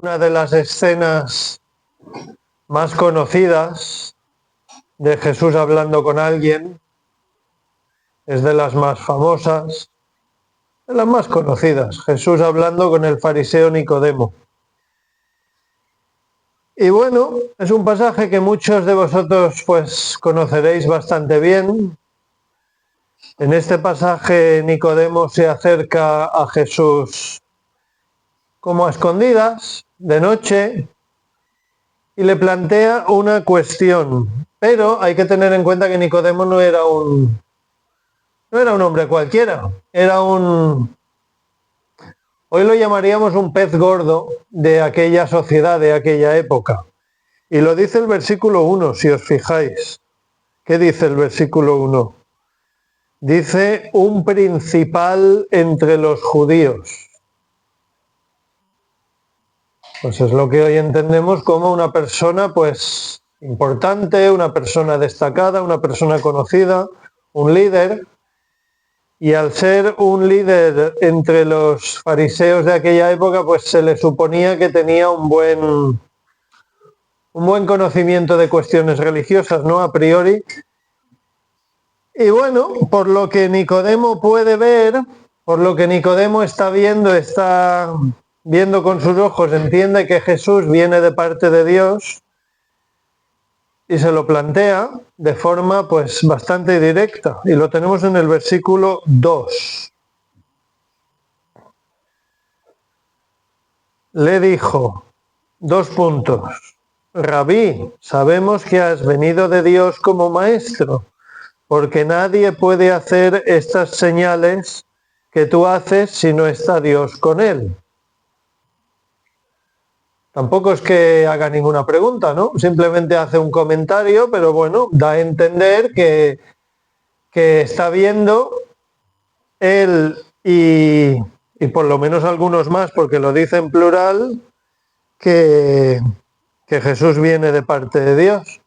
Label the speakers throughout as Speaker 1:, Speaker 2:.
Speaker 1: Una de las escenas más conocidas de Jesús hablando con alguien, es de las más famosas, de las más conocidas. Jesús hablando con el fariseo Nicodemo. Y bueno, es un pasaje que muchos de vosotros pues conoceréis bastante bien. En este pasaje Nicodemo se acerca a Jesús como a escondidas, de noche, y le plantea una cuestión. Pero hay que tener en cuenta que Nicodemo no era un hombre cualquiera, era hoy lo llamaríamos un pez gordo de aquella sociedad, de aquella época. Y lo dice el versículo 1, si os fijáis. ¿Qué dice el versículo 1? Dice un principal entre los judíos. Pues es lo que hoy entendemos como una persona pues importante, una persona destacada, una persona conocida, un líder. Y al ser un líder entre los fariseos de aquella época, pues se le suponía que tenía un buen conocimiento de cuestiones religiosas, ¿no? A priori. Y bueno, por lo que Nicodemo puede ver, por lo que Nicodemo está viendo con sus ojos, entiende que Jesús viene de parte de Dios y se lo plantea de forma pues bastante directa. Y lo tenemos en el versículo 2. Le dijo, Rabí, sabemos que has venido de Dios como maestro, porque nadie puede hacer estas señales que tú haces si no está Dios con él. Tampoco es que haga ninguna pregunta, ¿no? Simplemente hace un comentario, pero bueno, da a entender que está viendo él y por lo menos algunos más, porque lo dice en plural, que Jesús viene de parte de Dios.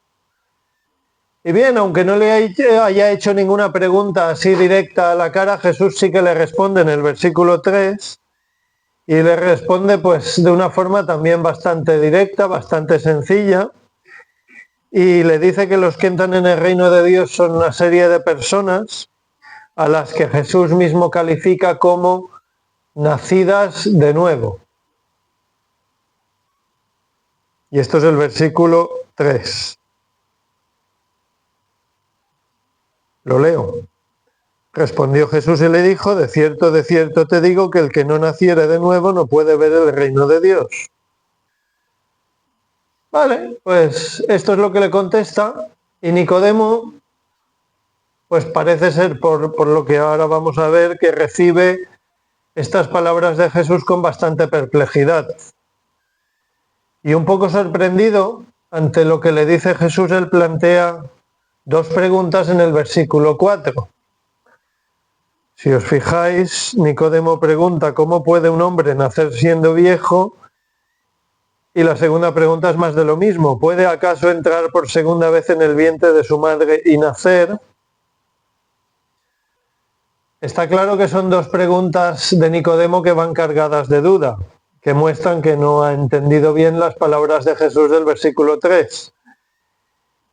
Speaker 1: Y bien, aunque no le haya hecho ninguna pregunta así directa a la cara, Jesús sí que le responde en el versículo 3 y le responde pues de una forma también bastante directa, bastante sencilla, y le dice que los que entran en el reino de Dios son una serie de personas a las que Jesús mismo califica como nacidas de nuevo. Y esto es el versículo 3. Lo leo. Respondió Jesús y le dijo, de cierto te digo que el que no naciere de nuevo no puede ver el reino de Dios. Vale, pues esto es lo que le contesta, y Nicodemo, pues parece ser, por lo que ahora vamos a ver, que recibe estas palabras de Jesús con bastante perplejidad. Y un poco sorprendido ante lo que le dice Jesús, él plantea dos preguntas en el versículo 4. Si os fijáis, Nicodemo pregunta ¿cómo puede un hombre nacer siendo viejo? Y la segunda pregunta es más de lo mismo. ¿Puede acaso entrar por segunda vez en el vientre de su madre y nacer? Está claro que son dos preguntas de Nicodemo que van cargadas de duda, que muestran que no ha entendido bien las palabras de Jesús del versículo 3.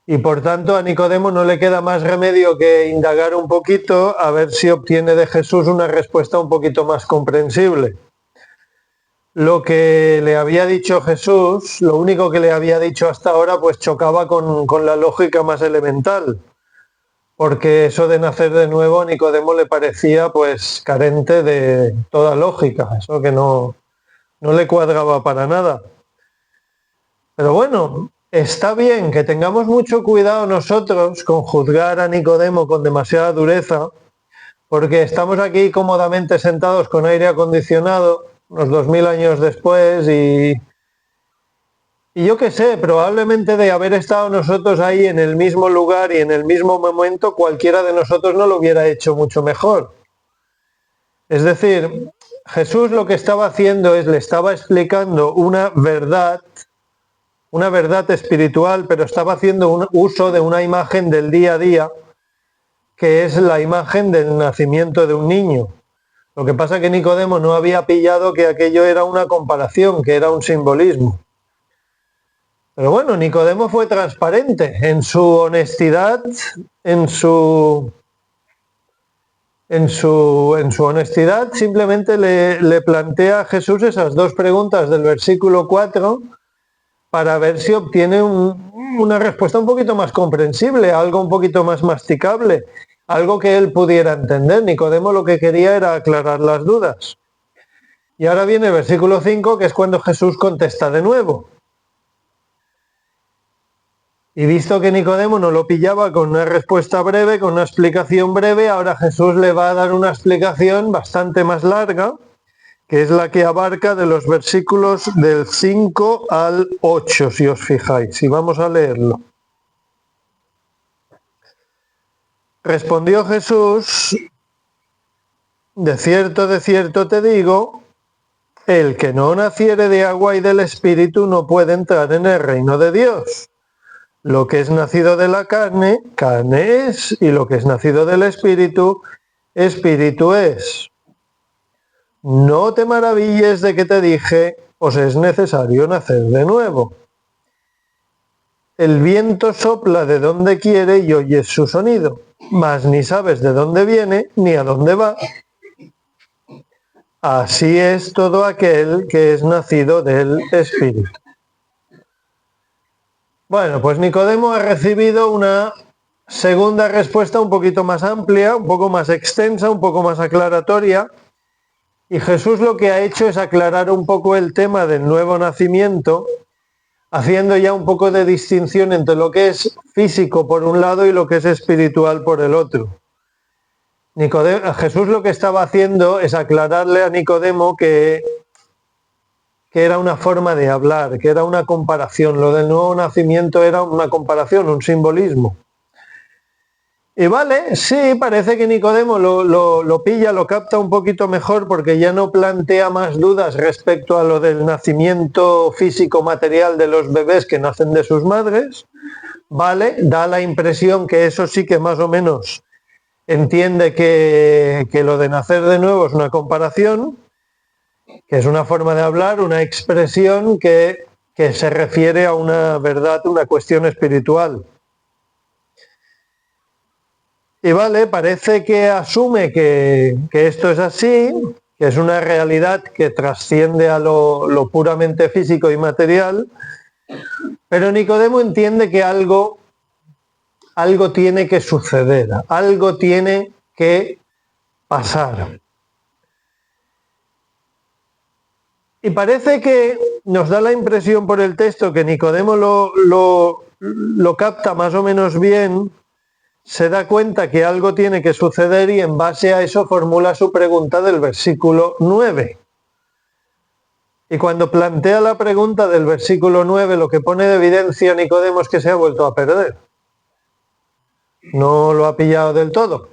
Speaker 1: Y por tanto a Nicodemo no le queda más remedio que indagar un poquito a ver si obtiene de Jesús una respuesta un poquito más comprensible. Lo que le había dicho Jesús, lo único que le había dicho hasta ahora, pues chocaba con la lógica más elemental, porque eso de nacer de nuevo a Nicodemo le parecía pues carente de toda lógica, eso que no le cuadraba para nada. Pero bueno, está bien que tengamos mucho cuidado nosotros con juzgar a Nicodemo con demasiada dureza, porque estamos aquí cómodamente sentados con aire acondicionado, unos 2000 años después, y yo qué sé, probablemente de haber estado nosotros ahí en el mismo lugar y en el mismo momento, cualquiera de nosotros no lo hubiera hecho mucho mejor. Es decir, Jesús lo que estaba haciendo es, le estaba explicando una verdad espiritual, pero estaba haciendo un uso de una imagen del día a día, que es la imagen del nacimiento de un niño. Lo que pasa es que Nicodemo no había pillado que aquello era una comparación, que era un simbolismo. Pero bueno, Nicodemo fue transparente en su honestidad, en su honestidad, simplemente le plantea a Jesús esas dos preguntas del versículo 4 para ver si obtiene una respuesta un poquito más comprensible, algo un poquito más masticable, algo que él pudiera entender. Nicodemo lo que quería era aclarar las dudas. Y ahora viene el versículo 5, que es cuando Jesús contesta de nuevo. Y visto que Nicodemo no lo pillaba con una respuesta breve, con una explicación breve, ahora Jesús le va a dar una explicación bastante más larga, que es la que abarca de los versículos del 5 al 8, si os fijáis. Y vamos a leerlo. Respondió Jesús: de cierto te digo, el que no naciere de agua y del Espíritu no puede entrar en el reino de Dios. Lo que es nacido de la carne, carne es, y lo que es nacido del Espíritu, Espíritu es. No te maravilles de que te dije, os es necesario nacer de nuevo. El viento sopla de donde quiere y oyes su sonido, mas ni sabes de dónde viene ni a dónde va. Así es todo aquel que es nacido del Espíritu. Bueno, pues Nicodemo ha recibido una segunda respuesta un poquito más amplia, un poco más extensa, un poco más aclaratoria. Y Jesús lo que ha hecho es aclarar un poco el tema del nuevo nacimiento, haciendo ya un poco de distinción entre lo que es físico por un lado y lo que es espiritual por el otro. Jesús lo que estaba haciendo es aclararle a Nicodemo que era una forma de hablar, que era una comparación. Lo del nuevo nacimiento era una comparación, un simbolismo. Y vale, sí, parece que Nicodemo lo pilla, lo capta un poquito mejor porque ya no plantea más dudas respecto a lo del nacimiento físico material de los bebés que nacen de sus madres. Vale, da la impresión que eso sí que más o menos entiende que lo de nacer de nuevo es una comparación, que es una forma de hablar, una expresión que se refiere a una verdad, una cuestión espiritual. Y vale, parece que asume que esto es así, que es una realidad que trasciende a lo puramente físico y material, pero Nicodemo entiende que algo tiene que suceder, algo tiene que pasar. Y parece que nos da la impresión por el texto que Nicodemo lo capta más o menos bien, se da cuenta que algo tiene que suceder y en base a eso formula su pregunta del versículo 9. Y cuando plantea la pregunta del versículo 9, lo que pone de evidencia a Nicodemo es que se ha vuelto a perder. No lo ha pillado del todo.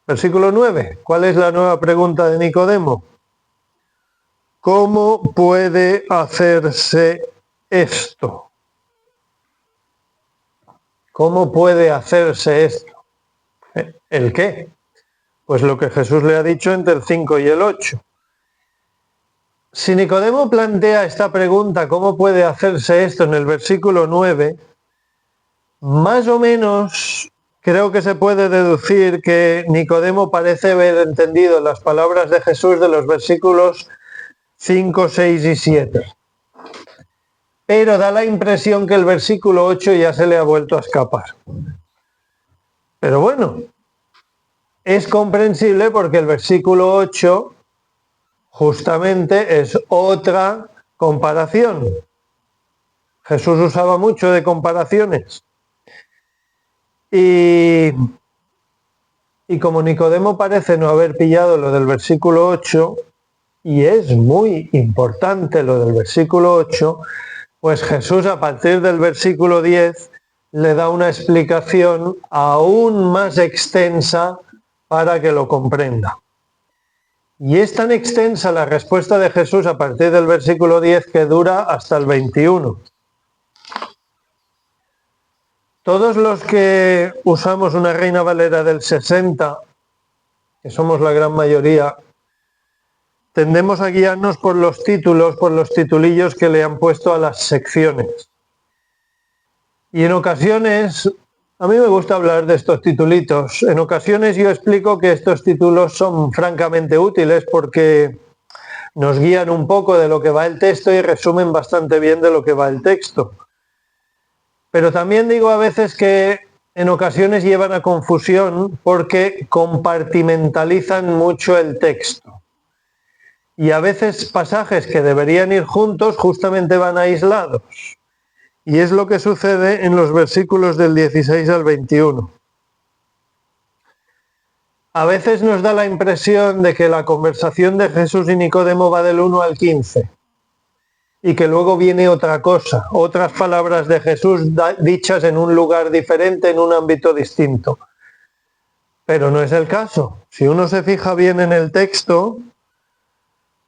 Speaker 1: Versículo 9. ¿Cuál es la nueva pregunta de Nicodemo? ¿Cómo puede hacerse esto? ¿Cómo puede hacerse esto? ¿El qué? Pues lo que Jesús le ha dicho entre el 5 y el 8. Si Nicodemo plantea esta pregunta, ¿cómo puede hacerse esto en el versículo 9? Más o menos creo que se puede deducir que Nicodemo parece haber entendido las palabras de Jesús de los versículos 5, 6 y 7. Pero da la impresión que el versículo 8 ya se le ha vuelto a escapar. Pero bueno, es comprensible porque el versículo 8 justamente es otra comparación. Jesús usaba mucho de comparaciones. Y como Nicodemo parece no haber pillado lo del versículo 8, y es muy importante lo del versículo 8, pues Jesús a partir del versículo 10 le da una explicación aún más extensa para que lo comprenda. Y es tan extensa la respuesta de Jesús a partir del versículo 10 que dura hasta el 21. Todos los que usamos una Reina Valera del 60 que somos la gran mayoría, tendemos a guiarnos por los títulos, por los titulillos que le han puesto a las secciones. Y en ocasiones, a mí me gusta hablar de estos titulitos, en ocasiones yo explico que estos títulos son francamente útiles porque nos guían un poco de lo que va el texto y resumen bastante bien de lo que va el texto. Pero también digo a veces que en ocasiones llevan a confusión porque compartimentalizan mucho el texto. Y a veces pasajes que deberían ir juntos justamente van aislados. Y es lo que sucede en los versículos del 16 al 21. A veces nos da la impresión de que la conversación de Jesús y Nicodemo va del 1 al 15. Y que luego viene otra cosa, otras palabras de Jesús dichas en un lugar diferente, en un ámbito distinto. Pero no es el caso. Si uno se fija bien en el texto,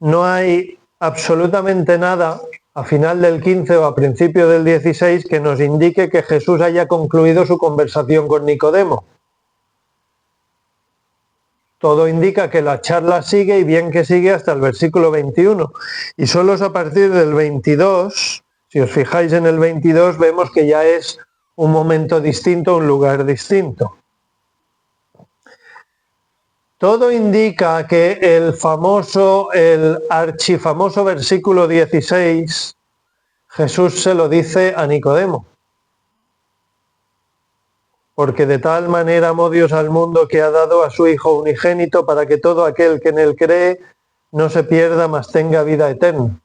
Speaker 1: no hay absolutamente nada a final del 15 o a principio del 16 que nos indique que Jesús haya concluido su conversación con Nicodemo. Todo indica que la charla sigue y bien que sigue hasta el versículo 21. Y solo es a partir del 22, si os fijáis en el 22, vemos que ya es un momento distinto, un lugar distinto. Todo indica que el archifamoso versículo 16, Jesús se lo dice a Nicodemo. Porque de tal manera amó Dios al mundo que ha dado a su Hijo unigénito para que todo aquel que en él cree no se pierda, mas tenga vida eterna.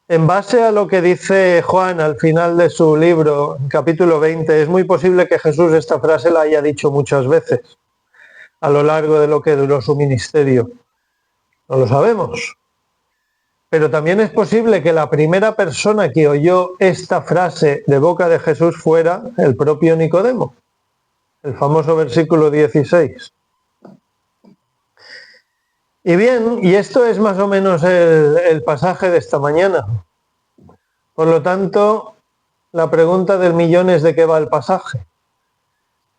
Speaker 1: En base a lo que dice Juan al final de su libro, capítulo 20, es muy posible que Jesús esta frase la haya dicho muchas veces a lo largo de lo que duró su ministerio. No lo sabemos. Pero también es posible que la primera persona que oyó esta frase de boca de Jesús fuera el propio Nicodemo, el famoso versículo 16. Y bien, y esto es más o menos el pasaje de esta mañana. Por lo tanto, la pregunta del millón es ¿de qué va el pasaje?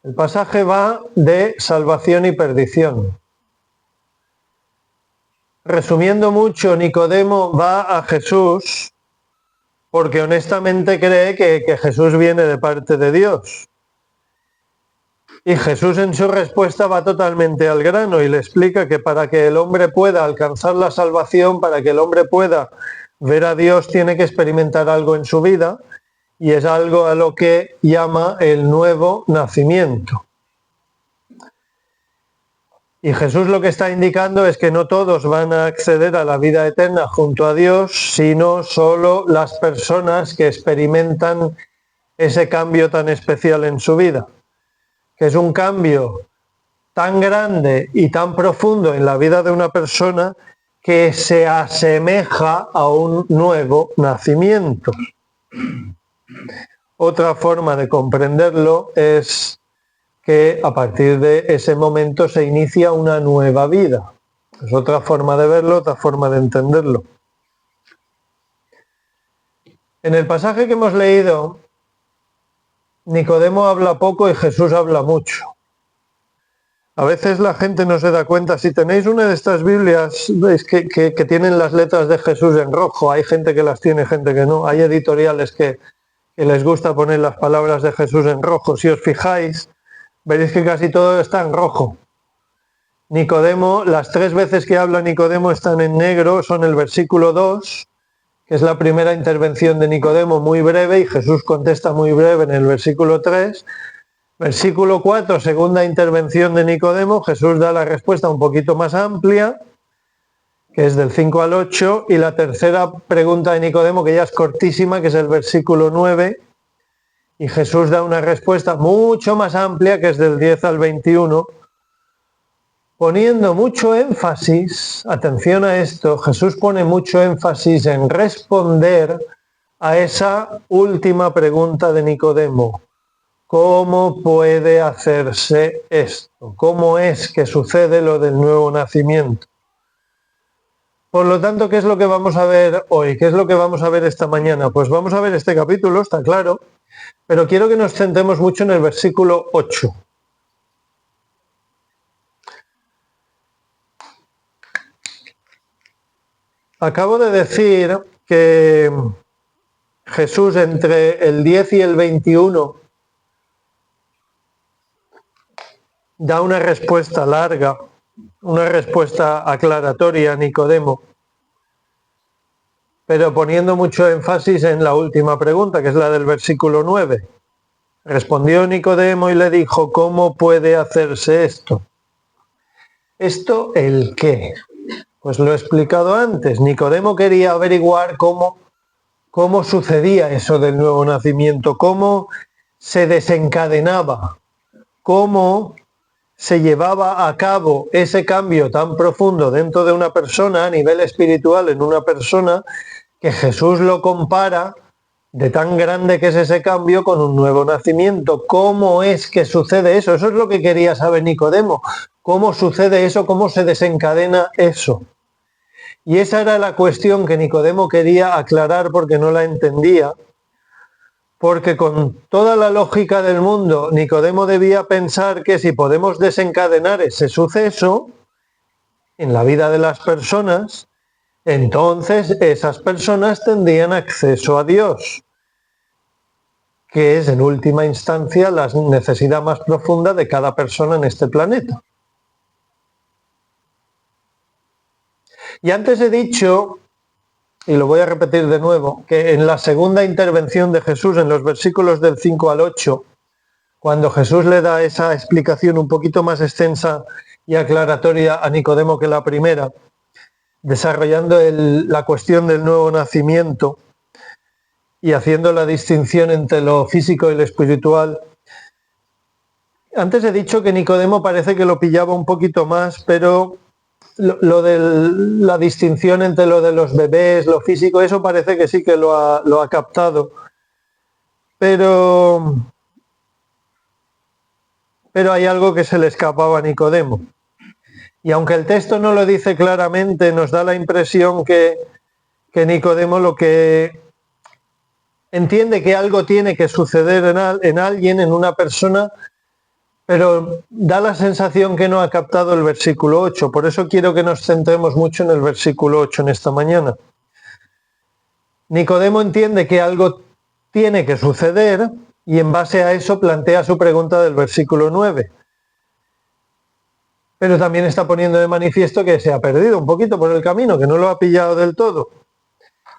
Speaker 1: El pasaje va de salvación y perdición. Resumiendo mucho, Nicodemo va a Jesús porque honestamente cree que Jesús viene de parte de Dios. Y Jesús en su respuesta va totalmente al grano y le explica que para que el hombre pueda alcanzar la salvación, para que el hombre pueda ver a Dios, tiene que experimentar algo en su vida, y es algo a lo que llama el nuevo nacimiento. Y Jesús lo que está indicando es que no todos van a acceder a la vida eterna junto a Dios, sino solo las personas que experimentan ese cambio tan especial en su vida, que es un cambio tan grande y tan profundo en la vida de una persona que se asemeja a un nuevo nacimiento. Otra forma de comprenderlo es que a partir de ese momento se inicia una nueva vida. Es otra forma de verlo, otra forma de entenderlo. En el pasaje que hemos leído, Nicodemo habla poco y Jesús habla mucho. A veces la gente no se da cuenta. Si tenéis una de estas Biblias, veis que tienen las letras de Jesús en rojo. Hay gente que las tiene, gente que no. Hay editoriales que les gusta poner las palabras de Jesús en rojo. Si os fijáis, veréis que casi todo está en rojo. Nicodemo, las 3 veces que habla Nicodemo están en negro, son el versículo 2, que es la primera intervención de Nicodemo, muy breve, y Jesús contesta muy breve en el versículo 3. Versículo 4, segunda intervención de Nicodemo, Jesús da la respuesta un poquito más amplia, que es del 5 al 8, y la tercera pregunta de Nicodemo, que ya es cortísima, que es el versículo 9, y Jesús da una respuesta mucho más amplia, que es del 10 al 21, poniendo mucho énfasis, atención a esto, Jesús pone mucho énfasis en responder a esa última pregunta de Nicodemo. ¿Cómo puede hacerse esto? ¿Cómo es que sucede lo del nuevo nacimiento? Por lo tanto, ¿qué es lo que vamos a ver hoy? ¿Qué es lo que vamos a ver esta mañana? Pues vamos a ver este capítulo, está claro, Pero quiero que nos centremos mucho en el versículo 8. Acabo de decir que Jesús entre el 10 y el 21 da una respuesta larga, una respuesta aclaratoria a Nicodemo, pero poniendo mucho énfasis en la última pregunta, que es la del versículo 9. Respondió Nicodemo y le dijo, ¿cómo puede hacerse esto? ¿Esto el qué? Pues lo he explicado antes. Nicodemo quería averiguar cómo sucedía eso del nuevo nacimiento, cómo se desencadenaba, cómo se llevaba a cabo ese cambio tan profundo dentro de una persona, a nivel espiritual en una persona, que Jesús lo compara de tan grande que es ese cambio con un nuevo nacimiento. ¿Cómo es que sucede eso? Eso es lo que quería saber Nicodemo. ¿Cómo sucede eso? ¿Cómo se desencadena eso? Y esa era la cuestión que Nicodemo quería aclarar porque no la entendía. Porque con toda la lógica del mundo, Nicodemo debía pensar que si podemos desencadenar ese suceso en la vida de las personas, entonces esas personas tendrían acceso a Dios, que es en última instancia la necesidad más profunda de cada persona en este planeta. Y antes he dicho, y lo voy a repetir de nuevo, que en la segunda intervención de Jesús, en los versículos del 5 al 8, cuando Jesús le da esa explicación un poquito más extensa y aclaratoria a Nicodemo que la primera, desarrollando la cuestión del nuevo nacimiento y haciendo la distinción entre lo físico y lo espiritual. Antes he dicho que Nicodemo parece que lo pillaba un poquito más, pero lo de la distinción entre lo de los bebés, lo físico, eso parece que sí que lo ha captado. Pero hay algo que se le escapaba a Nicodemo. Y aunque el texto no lo dice claramente, nos da la impresión que Nicodemo lo que entiende que algo tiene que suceder en alguien, en una persona, pero da la sensación que no ha captado el versículo 8. Por eso quiero que nos centremos mucho en el versículo 8 en esta mañana. Nicodemo entiende que algo tiene que suceder y en base a eso plantea su pregunta del versículo 9. Pero también está poniendo de manifiesto que se ha perdido un poquito por el camino, que no lo ha pillado del todo.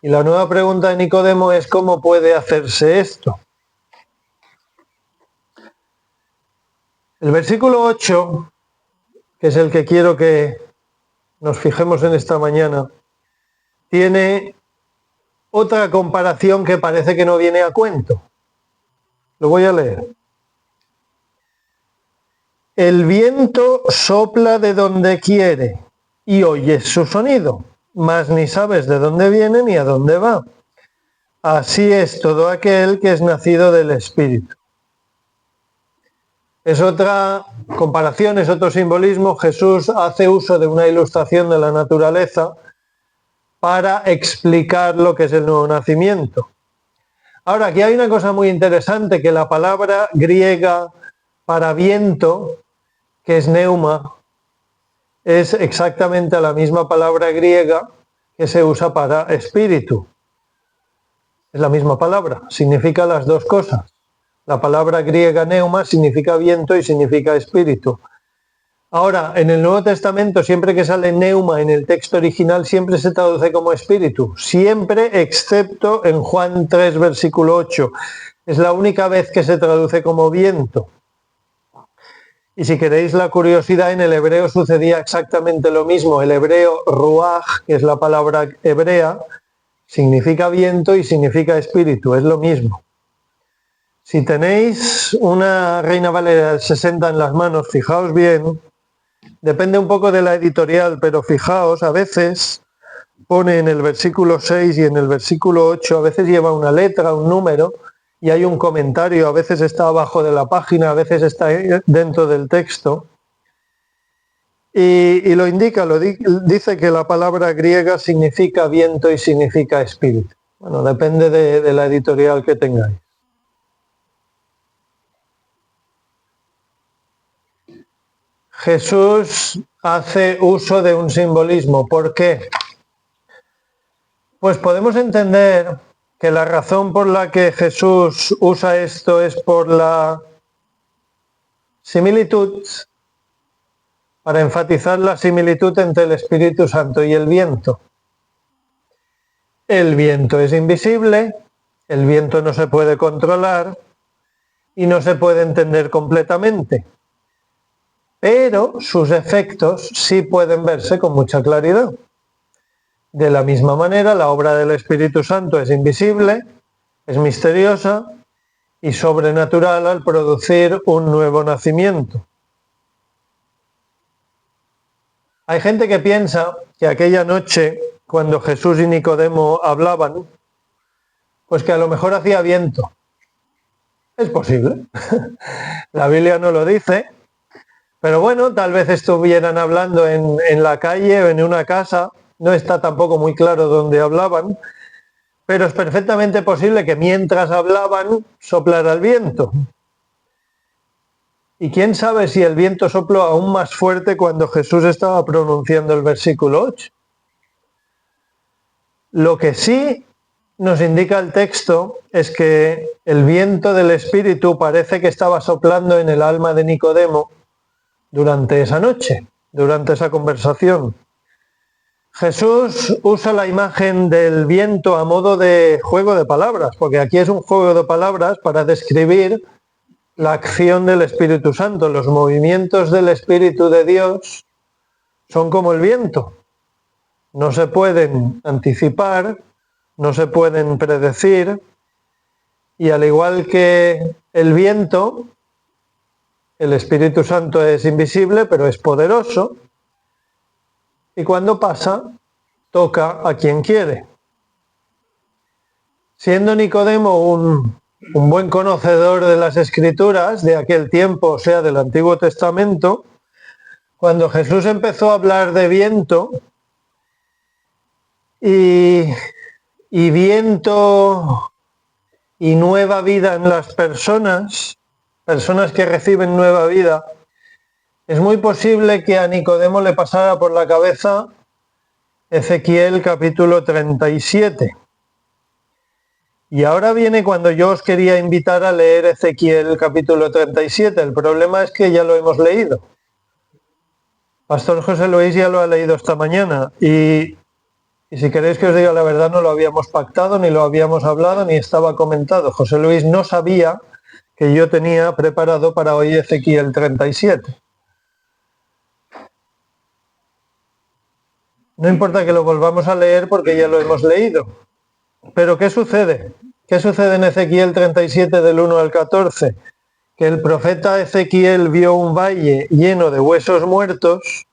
Speaker 1: Y la nueva pregunta de Nicodemo es ¿cómo puede hacerse esto? El versículo 8, que es el que quiero que nos fijemos en esta mañana, tiene otra comparación que parece que no viene a cuento. Lo voy a leer. El viento sopla de donde quiere y oyes su sonido, mas ni sabes de dónde viene ni a dónde va. Así es todo aquel que es nacido del Espíritu. Es otra comparación, es otro simbolismo. Jesús hace uso de una ilustración de la naturaleza para explicar lo que es el nuevo nacimiento. Ahora, aquí hay una cosa muy interesante, que la palabra griega para viento, que es neuma, es exactamente la misma palabra griega que se usa para espíritu. Es la misma palabra, significa las dos cosas. La palabra griega neuma significa viento y significa espíritu. Ahora, en el Nuevo Testamento, siempre que sale neuma en el texto original, siempre se traduce como espíritu. Siempre, excepto en Juan 3, versículo 8. Es la única vez que se traduce como viento. Y si queréis la curiosidad, en el hebreo sucedía exactamente lo mismo. El hebreo ruaj, que es la palabra hebrea, significa viento y significa espíritu, es lo mismo. Si tenéis una Reina Valera del 60 en las manos, fijaos bien, depende un poco de la editorial, pero fijaos, a veces pone en el versículo 6 y en el versículo 8, a veces lleva una letra, un número, y hay un comentario, a veces está abajo de la página, a veces está dentro del texto. Y lo indica, dice que la palabra griega significa viento y significa espíritu. Bueno, depende de la editorial que tengáis. Jesús hace uso de un simbolismo. ¿Por qué? Pues podemos entender que la razón por la que Jesús usa esto es por la similitud, para enfatizar la similitud entre el Espíritu Santo y el viento. El viento es invisible, el viento no se puede controlar y no se puede entender completamente, pero sus efectos sí pueden verse con mucha claridad. De la misma manera, la obra del Espíritu Santo es invisible, es misteriosa y sobrenatural al producir un nuevo nacimiento. Hay gente que piensa que aquella noche, cuando Jesús y Nicodemo hablaban, pues que a lo mejor hacía viento. Es posible. La Biblia no lo dice, pero bueno, tal vez estuvieran hablando en la calle o en una casa. No está tampoco muy claro dónde hablaban, pero es perfectamente posible que mientras hablaban soplara el viento. Y quién sabe si el viento sopló aún más fuerte cuando Jesús estaba pronunciando el versículo 8. Lo que sí nos indica el texto es que el viento del Espíritu parece que estaba soplando en el alma de Nicodemo durante esa noche, durante esa conversación. Jesús usa la imagen del viento a modo de juego de palabras, porque aquí es un juego de palabras para describir la acción del Espíritu Santo. Los movimientos del Espíritu de Dios son como el viento. No se pueden anticipar, no se pueden predecir, y al igual que el viento, el Espíritu Santo es invisible, pero es poderoso, y cuando pasa, toca a quien quiere. Siendo Nicodemo un buen conocedor de las Escrituras de aquel tiempo, o sea, del Antiguo Testamento, cuando Jesús empezó a hablar de viento y viento y nueva vida en las personas que reciben nueva vida, es muy posible que a Nicodemo le pasara por la cabeza Ezequiel capítulo 37. Y ahora viene cuando yo os quería invitar a leer Ezequiel capítulo 37. El problema es que ya lo hemos leído. Pastor José Luis ya lo ha leído esta mañana. Y si queréis que os diga la verdad, no lo habíamos pactado, ni lo habíamos hablado, ni estaba comentado. José Luis no sabía que yo tenía preparado para hoy Ezequiel 37. No importa que lo volvamos a leer porque ya lo hemos leído. Pero ¿qué sucede? ¿Qué sucede en Ezequiel 37 del 1 al 14? Que el profeta Ezequiel vio un valle lleno de huesos muertos,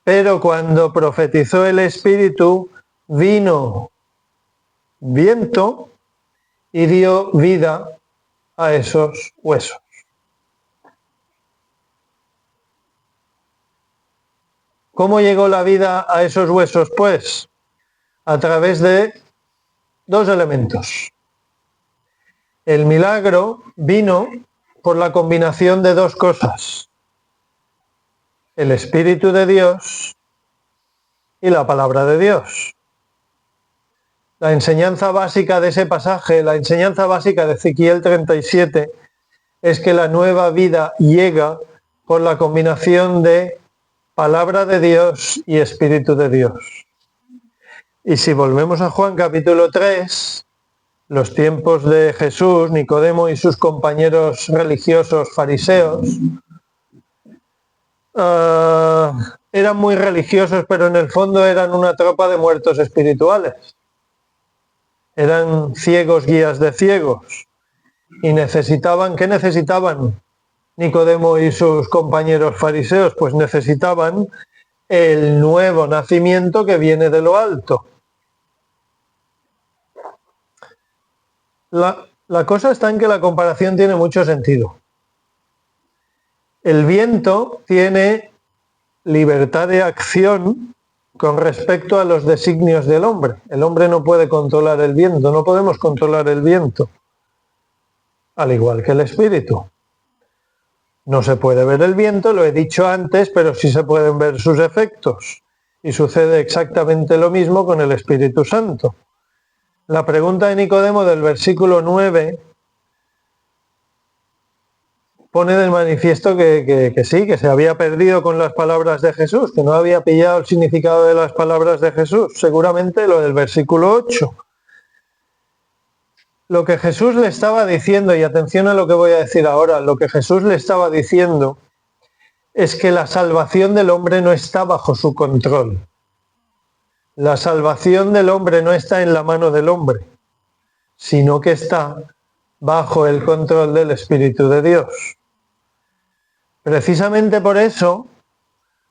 Speaker 1: pero cuando profetizó el Espíritu, vino viento y dio vida a esos huesos. ¿Cómo llegó la vida a esos huesos? Pues a través de dos elementos. El milagro vino por la combinación de dos cosas: el Espíritu de Dios y la palabra de Dios. La enseñanza básica de ese pasaje, la enseñanza básica de Ezequiel 37, es que la nueva vida llega por la combinación de palabra de Dios y Espíritu de Dios. Y si volvemos a Juan capítulo 3, los tiempos de Jesús, Nicodemo y sus compañeros religiosos fariseos eran muy religiosos, pero en el fondo eran una tropa de muertos espirituales. Eran ciegos guías de ciegos. Y ¿qué necesitaban Nicodemo y sus compañeros fariseos? Pues necesitaban el nuevo nacimiento que viene de lo alto. La cosa está en que la comparación tiene mucho sentido. El viento tiene libertad de acción con respecto a los designios del hombre. El hombre no puede controlar el viento, no podemos controlar el viento, al igual que el espíritu. No se puede ver el viento, lo he dicho antes, pero sí se pueden ver sus efectos. Y sucede exactamente lo mismo con el Espíritu Santo. La pregunta de Nicodemo del versículo 9 pone de manifiesto que sí, que se había perdido con las palabras de Jesús, que no había pillado el significado de las palabras de Jesús. Seguramente lo del versículo 8. Lo que Jesús le estaba diciendo, y atención a lo que voy a decir ahora, lo que Jesús le estaba diciendo es que la salvación del hombre no está bajo su control. La salvación del hombre no está en la mano del hombre, sino que está bajo el control del Espíritu de Dios. Precisamente por eso,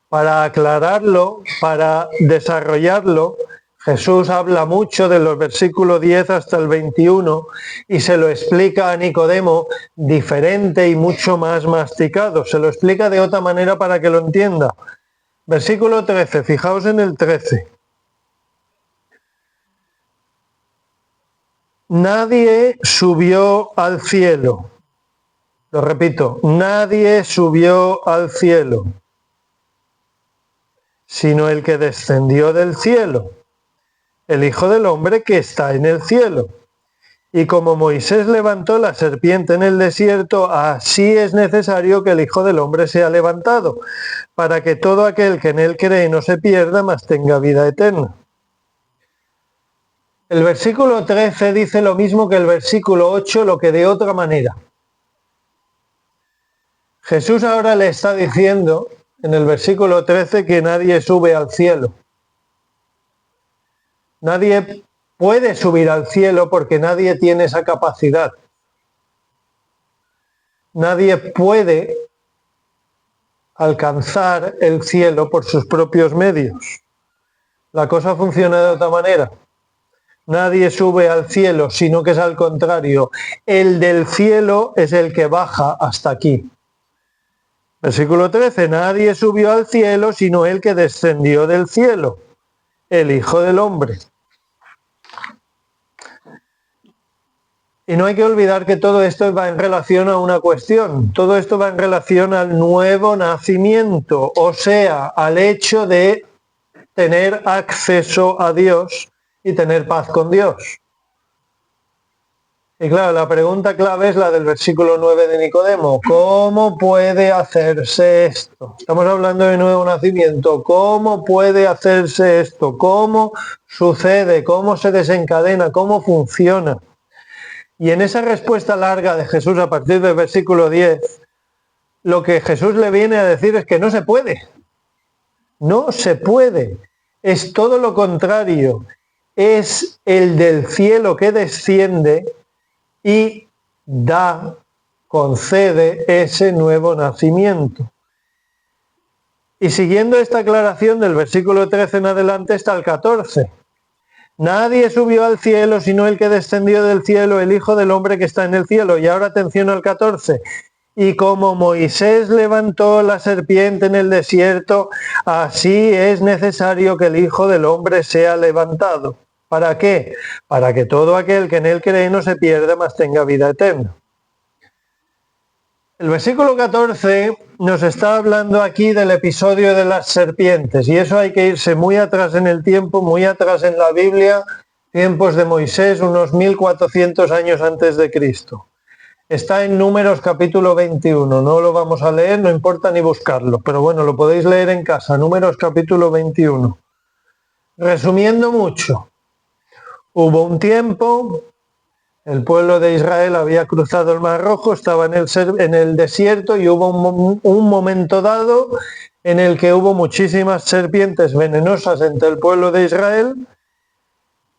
Speaker 1: para aclararlo, para desarrollarlo, Jesús habla mucho de los versículos 10 hasta el 21 y se lo explica a Nicodemo diferente y mucho más masticado. Se lo explica de otra manera para que lo entienda. Versículo 13, fijaos en el 13. Nadie subió al cielo. Lo repito, nadie subió al cielo, sino el que descendió del cielo, el Hijo del Hombre que está en el cielo. Y como Moisés levantó la serpiente en el desierto, así es necesario que el Hijo del Hombre sea levantado, para que todo aquel que en él cree no se pierda, mas tenga vida eterna. El versículo 13 dice lo mismo que el versículo 8, lo que de otra manera. Jesús ahora le está diciendo en el versículo 13 que nadie sube al cielo. Nadie puede subir al cielo porque nadie tiene esa capacidad. Nadie puede alcanzar el cielo por sus propios medios. La cosa funciona de otra manera. Nadie sube al cielo, sino que es al contrario. El del cielo es el que baja hasta aquí. Versículo 13, nadie subió al cielo, sino el que descendió del cielo, el Hijo del Hombre. Y no hay que olvidar que todo esto va en relación a una cuestión. Todo esto va en relación al nuevo nacimiento, o sea, al hecho de tener acceso a Dios y tener paz con Dios. Y claro, la pregunta clave es la del versículo 9 de Nicodemo. ¿Cómo puede hacerse esto? Estamos hablando de nuevo nacimiento. ¿Cómo puede hacerse esto? ¿Cómo sucede? ¿Cómo se desencadena? ¿Cómo funciona? Y en esa respuesta larga de Jesús a partir del versículo 10, lo que Jesús le viene a decir es que no se puede. No se puede. Es todo lo contrario. Es el del cielo que desciende y concede ese nuevo nacimiento. Y siguiendo esta aclaración del versículo 13 en adelante está el 14. Nadie subió al cielo sino el que descendió del cielo, el Hijo del Hombre que está en el cielo. Y ahora atención al 14. Y como Moisés levantó la serpiente en el desierto, así es necesario que el Hijo del Hombre sea levantado. ¿Para qué? Para que todo aquel que en él cree no se pierda, mas tenga vida eterna. El versículo 14 nos está hablando aquí del episodio de las serpientes, y eso hay que irse muy atrás en el tiempo, muy atrás en la Biblia, tiempos de Moisés, unos 1400 años antes de Cristo. Está en Números capítulo 21, no lo vamos a leer, no importa ni buscarlo, pero bueno, lo podéis leer en casa, Números capítulo 21. Resumiendo mucho, hubo un tiempo, el pueblo de Israel había cruzado el Mar Rojo, estaba en el desierto y hubo un momento dado en el que hubo muchísimas serpientes venenosas entre el pueblo de Israel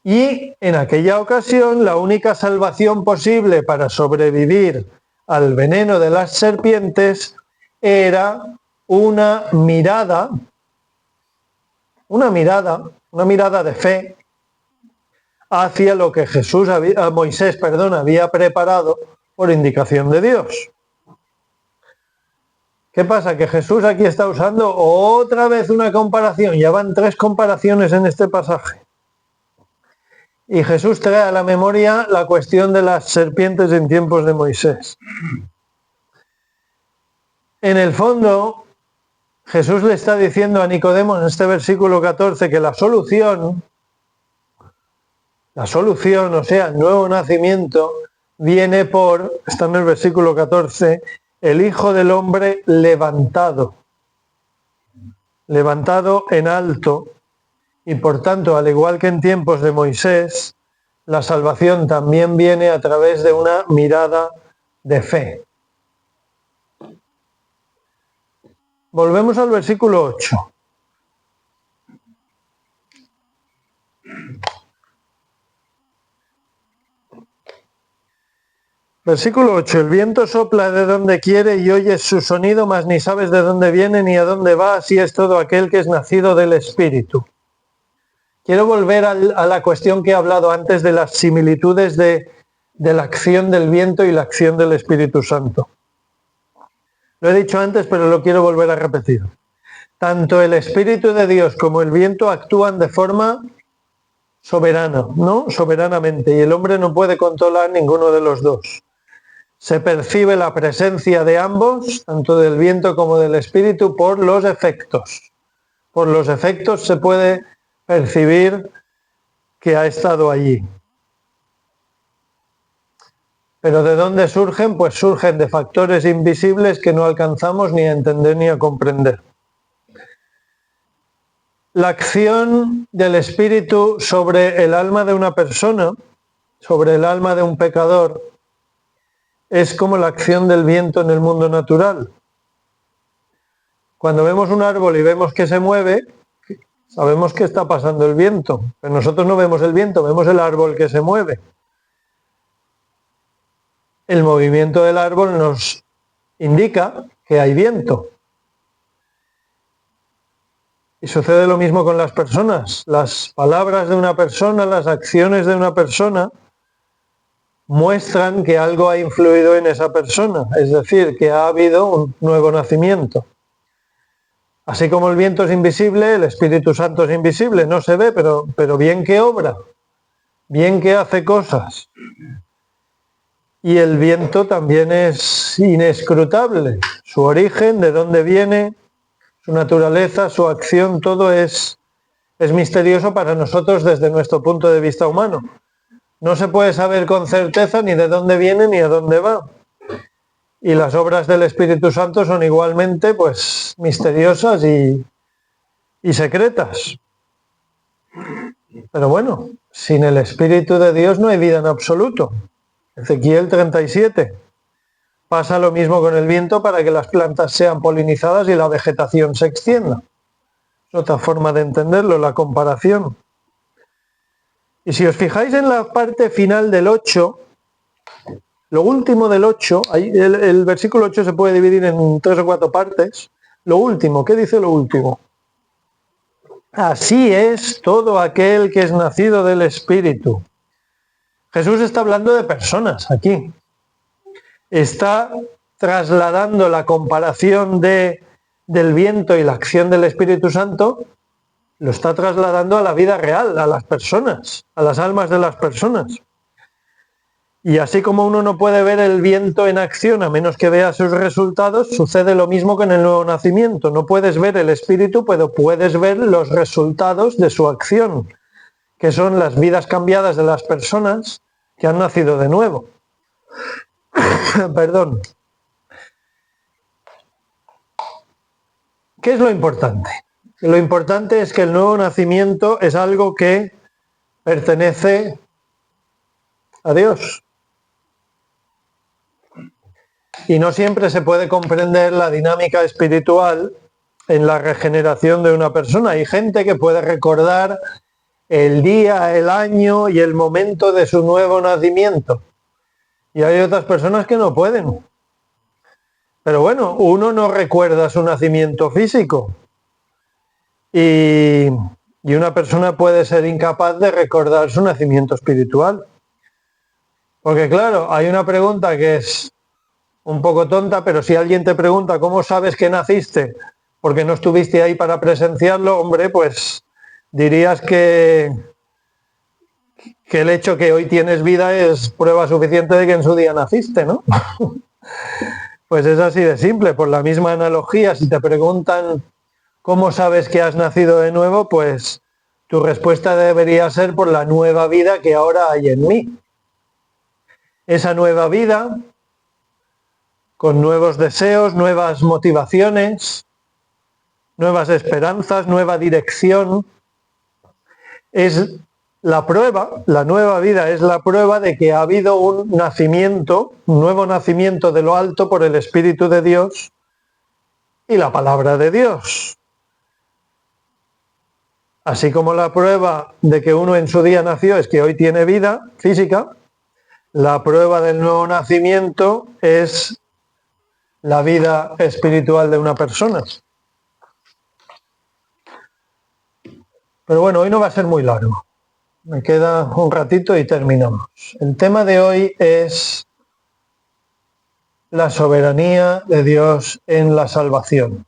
Speaker 1: y en aquella ocasión la única salvación posible para sobrevivir al veneno de las serpientes era una mirada de fe hacia lo que Moisés había preparado por indicación de Dios. ¿Qué pasa? Que Jesús aquí está usando otra vez una comparación, ya van 3 comparaciones en este pasaje. Y Jesús trae a la memoria la cuestión de las serpientes en tiempos de Moisés. En el fondo, Jesús le está diciendo a Nicodemo en este versículo 14 que la solución, o sea, el nuevo nacimiento, viene por, está en el versículo 14, el Hijo del Hombre levantado en alto, y por tanto, al igual que en tiempos de Moisés, la salvación también viene a través de una mirada de fe. Volvemos al versículo 8. Versículo 8. El viento sopla de donde quiere y oyes su sonido, mas ni sabes de dónde viene ni a dónde va, así es todo aquel que es nacido del Espíritu. Quiero volver a la cuestión que he hablado antes de las similitudes de la acción del viento y la acción del Espíritu Santo. Lo he dicho antes, pero lo quiero volver a repetir. Tanto el Espíritu de Dios como el viento actúan de forma soberana, ¿no? Soberanamente, y el hombre no puede controlar ninguno de los dos. Se percibe la presencia de ambos, tanto del viento como del Espíritu, por los efectos. Por los efectos se puede percibir que ha estado allí. Pero ¿de dónde surgen? Pues surgen de factores invisibles que no alcanzamos ni a entender ni a comprender. La acción del Espíritu sobre el alma de una persona, sobre el alma de un pecador, es como la acción del viento en el mundo natural. Cuando vemos un árbol y vemos que se mueve, sabemos que está pasando el viento, pero nosotros no vemos el viento, vemos el árbol que se mueve. El movimiento del árbol nos indica que hay viento. Y sucede lo mismo con las personas. Las palabras de una persona, las acciones de una persona muestran que algo ha influido en esa persona, es decir, que ha habido un nuevo nacimiento. Así como el viento es invisible, el Espíritu Santo es invisible, no se ve, pero bien que obra, bien que hace cosas. Y el viento también es inescrutable. Su origen, de dónde viene, su naturaleza, su acción, todo es misterioso para nosotros desde nuestro punto de vista humano. No se puede saber con certeza ni de dónde viene ni a dónde va. Y las obras del Espíritu Santo son igualmente, pues, misteriosas y secretas. Pero bueno, sin el Espíritu de Dios no hay vida en absoluto. Ezequiel 37. Pasa lo mismo con el viento para que las plantas sean polinizadas y la vegetación se extienda. Es otra forma de entenderlo, la comparación. Y si os fijáis en la parte final del 8, lo último del 8, el versículo 8 se puede dividir en 3 o 4 partes. Lo último, ¿qué dice lo último? Así es todo aquel que es nacido del Espíritu. Jesús está hablando de personas aquí. Está trasladando la comparación del viento y la acción del Espíritu Santo, lo está trasladando a la vida real, a las personas, a las almas de las personas. Y así como uno no puede ver el viento en acción a menos que vea sus resultados, sucede lo mismo que en el nuevo nacimiento. No puedes ver el Espíritu, pero puedes ver los resultados de su acción, que son las vidas cambiadas de las personas que han nacido de nuevo. Perdón. ¿Qué es lo importante? Lo importante es que el nuevo nacimiento es algo que pertenece a Dios. Y no siempre se puede comprender la dinámica espiritual en la regeneración de una persona. Hay gente que puede recordar el día, el año y el momento de su nuevo nacimiento. Y hay otras personas que no pueden. Pero bueno, uno no recuerda su nacimiento físico. Y una persona puede ser incapaz de recordar su nacimiento espiritual. Porque claro, hay una pregunta que es un poco tonta, pero si alguien te pregunta ¿cómo sabes que naciste? Porque no estuviste ahí para presenciarlo, hombre, pues dirías que el hecho que hoy tienes vida es prueba suficiente de que en su día naciste, ¿no? Pues es así de simple. Por la misma analogía, si te preguntan cómo sabes que has nacido de nuevo, pues tu respuesta debería ser por la nueva vida que ahora hay en mí. Esa nueva vida, con nuevos deseos, nuevas motivaciones, nuevas esperanzas, nueva dirección, es la prueba, la nueva vida es la prueba de que ha habido un nacimiento, un nuevo nacimiento de lo alto por el Espíritu de Dios y la palabra de Dios. Así como la prueba de que uno en su día nació es que hoy tiene vida física, la prueba del nuevo nacimiento es la vida espiritual de una persona. Pero bueno, hoy no va a ser muy largo. Me queda un ratito y terminamos. El tema de hoy es la soberanía de Dios en la salvación.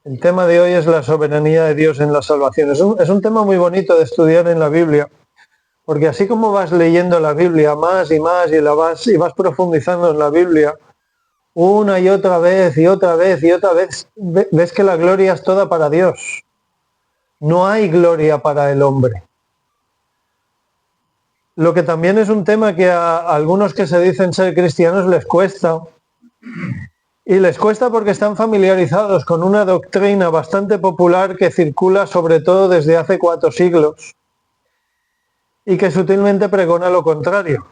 Speaker 1: El tema de hoy es la soberanía de Dios en la salvación. Es un tema muy bonito de estudiar en la Biblia, porque así como vas leyendo la Biblia más y más y vas profundizando en la Biblia, una y otra vez y otra vez y otra vez, ves que la gloria es toda para Dios. No hay gloria para el hombre. Lo que también es un tema que a algunos que se dicen ser cristianos les cuesta. Y les cuesta porque están familiarizados con una doctrina bastante popular que circula sobre todo desde hace 4 siglos y que sutilmente pregona lo contrario.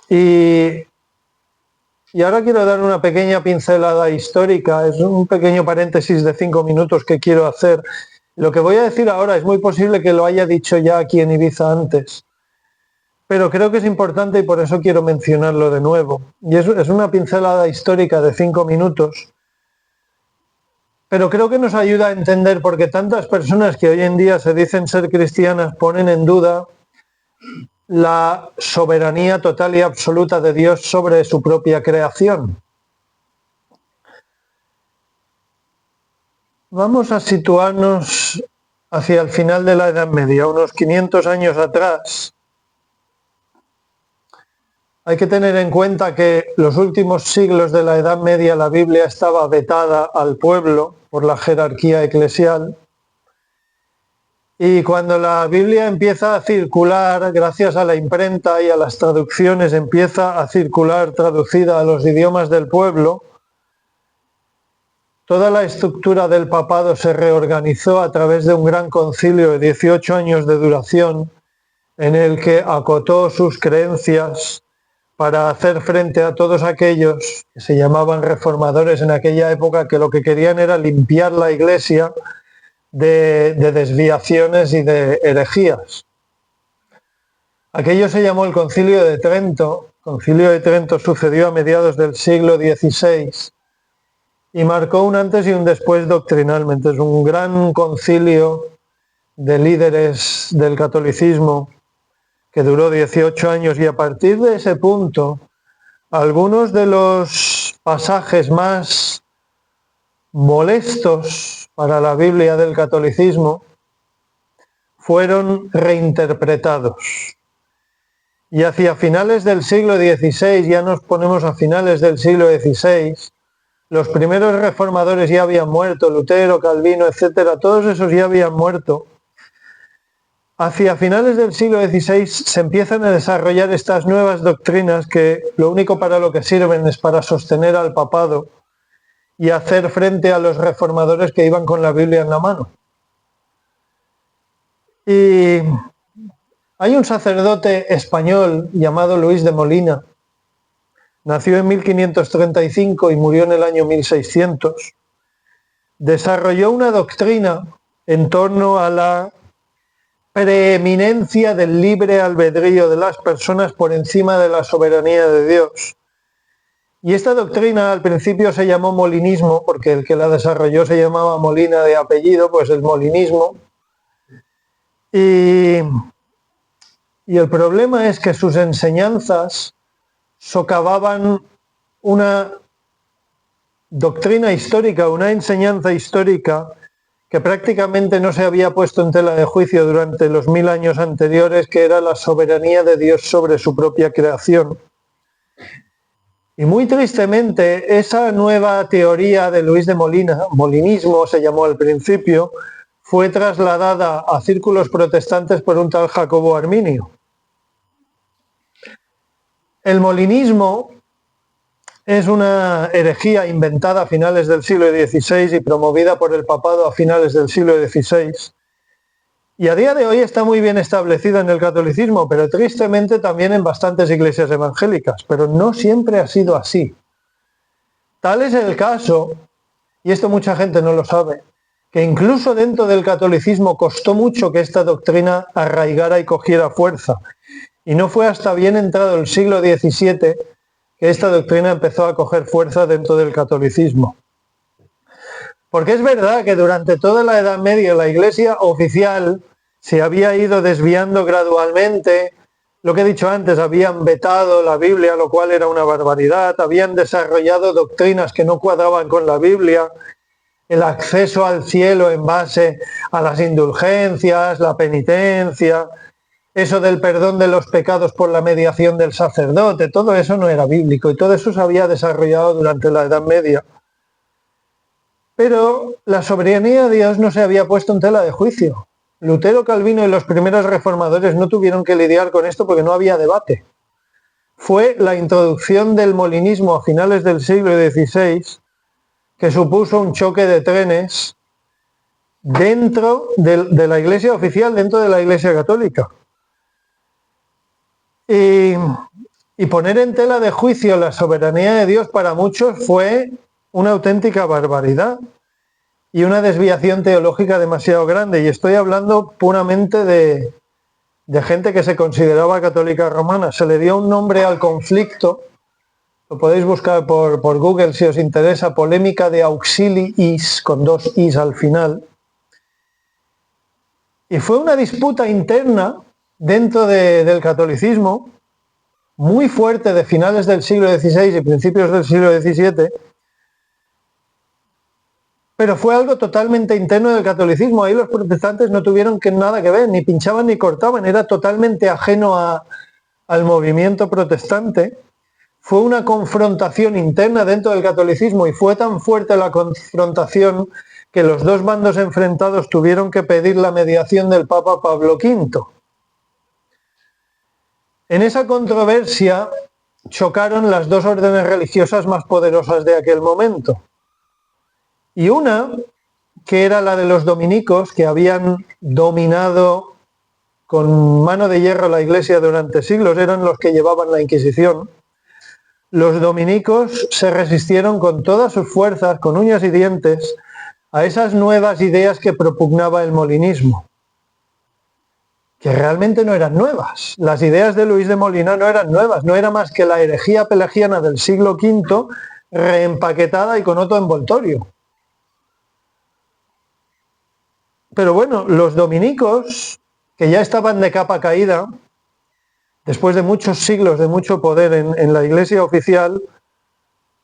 Speaker 1: Y ahora quiero dar una pequeña pincelada histórica, es un pequeño paréntesis de 5 minutos que quiero hacer. Lo que voy a decir ahora es muy posible que lo haya dicho ya aquí en Ibiza antes, pero creo que es importante y por eso quiero mencionarlo de nuevo. Y es una pincelada histórica de 5 minutos, pero creo que nos ayuda a entender por qué tantas personas que hoy en día se dicen ser cristianas ponen en duda la soberanía total y absoluta de Dios sobre su propia creación. Vamos a situarnos hacia el final de la Edad Media, unos 500 años atrás. Hay que tener en cuenta que los últimos siglos de la Edad Media la Biblia estaba vetada al pueblo por la jerarquía eclesial. Y cuando la Biblia empieza a circular, gracias a la imprenta y a las traducciones, empieza a circular traducida a los idiomas del pueblo, toda la estructura del papado se reorganizó a través de un gran concilio de 18 años de duración, en el que acotó sus creencias para hacer frente a todos aquellos que se llamaban reformadores en aquella época, que lo que querían era limpiar la Iglesia de desviaciones y de herejías. Aquello se llamó el Concilio de Trento. El Concilio de Trento sucedió a mediados del siglo XVI y marcó un antes y un después doctrinalmente. Es un gran concilio de líderes del catolicismo que duró 18 años, y a partir de ese punto, algunos de los pasajes más molestos para la Biblia del catolicismo fueron reinterpretados. Y hacia finales del siglo XVI, ya nos ponemos a finales del siglo XVI, los primeros reformadores ya habían muerto, Lutero, Calvino, etcétera, todos esos ya habían muerto. Hacia finales del siglo XVI se empiezan a desarrollar estas nuevas doctrinas que lo único para lo que sirven es para sostener al papado y hacer frente a los reformadores que iban con la Biblia en la mano. Y hay un sacerdote español llamado Luis de Molina. Nació en 1535 y murió en el año 1600. Desarrolló una doctrina en torno a la preeminencia del libre albedrío de las personas por encima de la soberanía de Dios. Y esta doctrina al principio se llamó molinismo, porque el que la desarrolló se llamaba Molina de apellido, pues el molinismo. Y el problema es que sus enseñanzas socavaban una doctrina histórica, una enseñanza histórica que prácticamente no se había puesto en tela de juicio durante los 1000 años anteriores, que era la soberanía de Dios sobre su propia creación. Y muy tristemente, esa nueva teoría de Luis de Molina, molinismo se llamó al principio, fue trasladada a círculos protestantes por un tal Jacobo Arminio. El molinismo es una herejía inventada a finales del siglo XVI y promovida por el papado a finales del siglo XVI. Y a día de hoy está muy bien establecida en el catolicismo, pero tristemente también en bastantes iglesias evangélicas. Pero no siempre ha sido así. Tal es el caso, y esto mucha gente no lo sabe, que incluso dentro del catolicismo costó mucho que esta doctrina arraigara y cogiera fuerza. Y no fue hasta bien entrado el siglo XVII que esta doctrina empezó a coger fuerza dentro del catolicismo. Porque es verdad que durante toda la Edad Media la Iglesia oficial se había ido desviando gradualmente. Lo que he dicho antes, habían vetado la Biblia, lo cual era una barbaridad, habían desarrollado doctrinas que no cuadraban con la Biblia, el acceso al cielo en base a las indulgencias, la penitencia, eso del perdón de los pecados por la mediación del sacerdote, todo eso no era bíblico y todo eso se había desarrollado durante la Edad Media. Pero la soberanía de Dios no se había puesto en tela de juicio. Lutero, Calvino y los primeros reformadores no tuvieron que lidiar con esto porque no había debate. Fue la introducción del molinismo a finales del siglo XVI que supuso un choque de trenes dentro de la Iglesia oficial, dentro de la Iglesia católica. Y poner en tela de juicio la soberanía de Dios para muchos fue una auténtica barbaridad y una desviación teológica demasiado grande. Y estoy hablando puramente de gente que se consideraba católica romana. Se le dio un nombre al conflicto, lo podéis buscar por Google si os interesa, polémica de auxiliis, con 2 is al final. Y fue una disputa interna dentro del catolicismo, muy fuerte, de finales del siglo XVI y principios del siglo XVII, pero fue algo totalmente interno del catolicismo. Ahí los protestantes no tuvieron nada que ver, ni pinchaban ni cortaban, era totalmente ajeno al movimiento protestante. Fue una confrontación interna dentro del catolicismo y fue tan fuerte la confrontación que los dos bandos enfrentados tuvieron que pedir la mediación del Papa Pablo V. En esa controversia chocaron las dos órdenes religiosas más poderosas de aquel momento. Y una, que era la de los dominicos, que habían dominado con mano de hierro la Iglesia durante siglos, eran los que llevaban la Inquisición. Los dominicos se resistieron con todas sus fuerzas, con uñas y dientes, a esas nuevas ideas que propugnaba el molinismo, que realmente no eran nuevas. Las ideas de Luis de Molina no eran nuevas, no era más que la herejía pelagiana del siglo V reempaquetada y con otro envoltorio. Pero bueno, los dominicos, que ya estaban de capa caída, después de muchos siglos de mucho poder en la Iglesia oficial,